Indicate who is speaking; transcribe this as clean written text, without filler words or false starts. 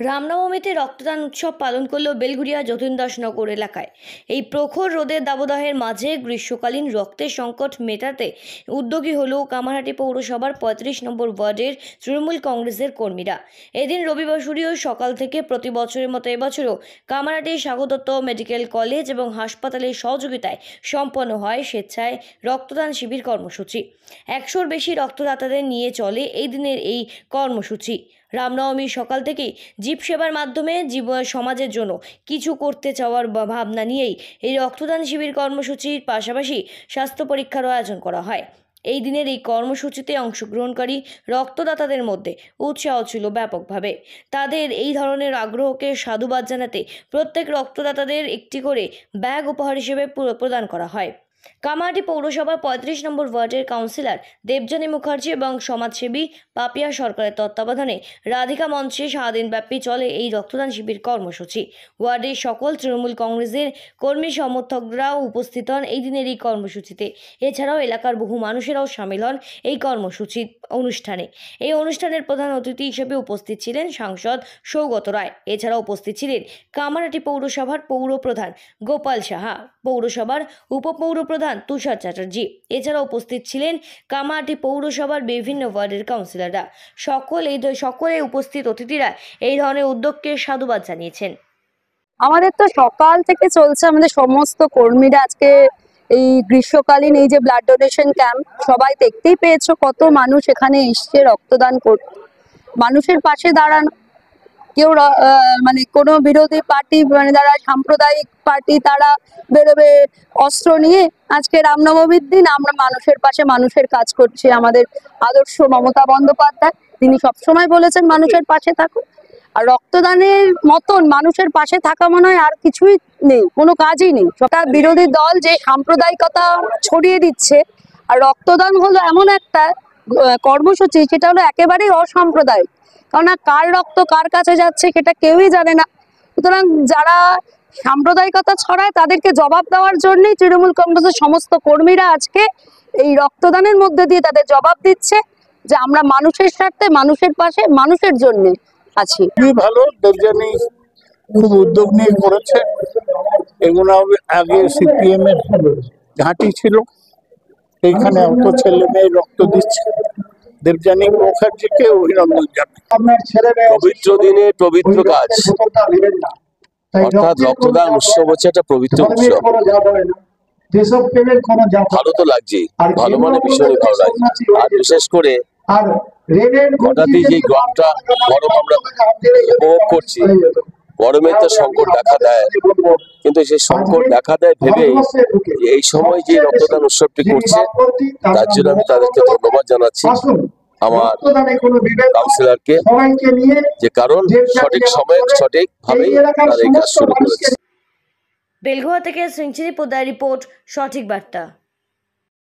Speaker 1: রামনবমীতে রক্তদান উৎসব পালন করল বেলঘরিয়া যতীন্দাসনগর এলাকায়। এই প্রখর রোদের দাবদাহের মাঝে গ্রীষ্মকালীন রক্তের সংকট মেটাতে উদ্যোগী হল কামারহাটি পৌরসভার ৩৫ নম্বর ওয়ার্ডের তৃণমূল কংগ্রেসের কর্মীরা। এদিন রবিবাসরীয় সকাল থেকে প্রতি বছরের মতো এবছরও কামারহাটি স্বাগতত্ব মেডিকেল কলেজ এবং হাসপাতালের সহযোগিতায় সম্পন্ন হয় স্বেচ্ছায় রক্তদান শিবির কর্মসূচি। ১০০-র বেশি রক্তদাতাদের নিয়ে চলে এই দিনের এই কর্মসূচি। রামনবমীর সকাল থেকেই জীব সেবার মাধ্যমে সমাজের জন্য কিছু করতে চাওয়ার ভাবনা নিয়েই এই রক্তদান শিবির কর্মসূচির পাশাপাশি স্বাস্থ্য পরীক্ষারও আয়োজন করা হয়। এই দিনের এই কর্মসূচিতে অংশগ্রহণকারী রক্তদাতাদের মধ্যে উৎসাহ ছিল ব্যাপকভাবে। তাদের এই ধরনের আগ্রহকে সাধুবাদ জানাতে প্রত্যেক রক্তদাতাদের একটি করে ব্যাগ উপহার হিসেবে প্রদান করা হয়। কামারহাটি পৌরসভার ৩৫ নম্বর ওয়ার্ডের কাউন্সিলর দেবযানী মুখার্জি এবং সমাজসেবী পাপিয়া সরকারের তত্ত্বাবধানে রাধিকা মঞ্চে সারাদিনব্যাপী চলে এই রক্তদান শিবির কর্মসূচি। ওয়ার্ডের সকল তৃণমূল কংগ্রেসের কর্মী সমর্থকরাও উপস্থিত হন এই দিনের এই কর্মসূচিতে। এছাড়াও এলাকার বহু মানুষেরাও সামিল হন এই কর্মসূচির অনুষ্ঠানে। এই অনুষ্ঠানের প্রধান অতিথি হিসেবে উপস্থিত ছিলেন সাংসদ সৌগত রায়। এছাড়াও উপস্থিত ছিলেন কামারহাটি পৌরসভার পৌরপ্রধান গোপাল সাহা, পৌরসভার উপপৌরপ্রধান তুষার চ্যাটার্জি। এছাড়া উপস্থিত ছিলেন কামারহাটি পৌরসভার বিভিন্ন ওয়ার্ডের কাউন্সিলররা। সকলে উপস্থিত অতিথিরা এই ধরনের উদ্যোগকে সাধুবাদ জানিয়েছেন।
Speaker 2: আমাদের তো সকাল থেকে চলছে, আমাদের সমস্ত কর্মীরা আজকে এই গ্রীষ্মকালীন এই যে ব্লাড ডোনেশন ক্যাম্প, সবাই দেখতেই পেয়েছো কত মানুষ এখানে এসছে রক্তদান করতে। মানুষের পাশে দাঁড়ানো, কেউ মানে কোনো বিরোধী পার্টি মানে যারা সাম্প্রদায়িক পার্টি তারা বেরোবে অস্ত্র নিয়ে। আজকে রামনবমীর দিন আমরা মানুষের পাশে মানুষের কাজ করছি। আমাদের আদর্শ মমতা বন্দ্যোপাধ্যায়, তিনি সবসময় বলেছেন মানুষের পাশে থাকুন। আর রক্তদানের মতন মানুষের পাশে থাকা মনে হয় আর কিছুই নেই, কোনো কাজই নেই। সরকার বিরোধী দল যে সাম্প্রদায়িকতা ছড়িয়ে দিচ্ছে, আর রক্তদান হলো এমন একটা কর্মসূচি যেটা হলো একেবারেই অসাম্প্রদায়িক। কারণ কার রক্ত কার কাছে যাচ্ছে সেটা কেউই জানে না। সুতরাং যারা সাম্প্রদায়িকতা ছড়ায় তাদেরকে জবাব দেওয়ার জন্যই তৃণমূল কংগ্রেসের সমস্ত কর্মীরা আজকে এই রক্তদানের মধ্যে দিয়ে তাদের জবাব দিচ্ছে যে আমরা মানুষের স্বার্থে, মানুষের পাশে, মানুষের জন্য আছি।
Speaker 3: খুবই ভালো, দেবযানী খুব উদ্যোগ নিয়ে করেছে। এগুলো আগে সিপিএম এর ঘাঁটি ছিল, এইখানে অত ছেলে মেয়ে রক্ত দিচ্ছে। দেবযানী মুখার্জিকে অভিনন্দন জানাই।
Speaker 4: পবিত্র দিনে পবিত্র কাজ, অর্থাৎ রক্তদান উৎসব হচ্ছে একটা পবিত্র উৎসব। ভালো তো লাগছে, ভালো মানে ভীষণই ভালো লাগছে। আর বিশেষ করে হঠাৎই যে গরমটা আমরা উপভোগ করছি, গরমের তো সংকট দেখা দেয়, কিন্তু সেই সংকট দেখা দেয় ভেবেই এই সময় যে রক্তদান উৎসবটি করছে তার জন্য আমি তাদেরকে ধন্যবাদ জানাচ্ছি, আমার কাউন্সিলরকে, যে কারণ সঠিক সময়ে সঠিকভাবেই তারা এই কাজ শুরু করেছে।
Speaker 1: বেলঘরিয়া থেকে সিংচিরি পোদার রিপোর্ট, সঠিক বার্তা।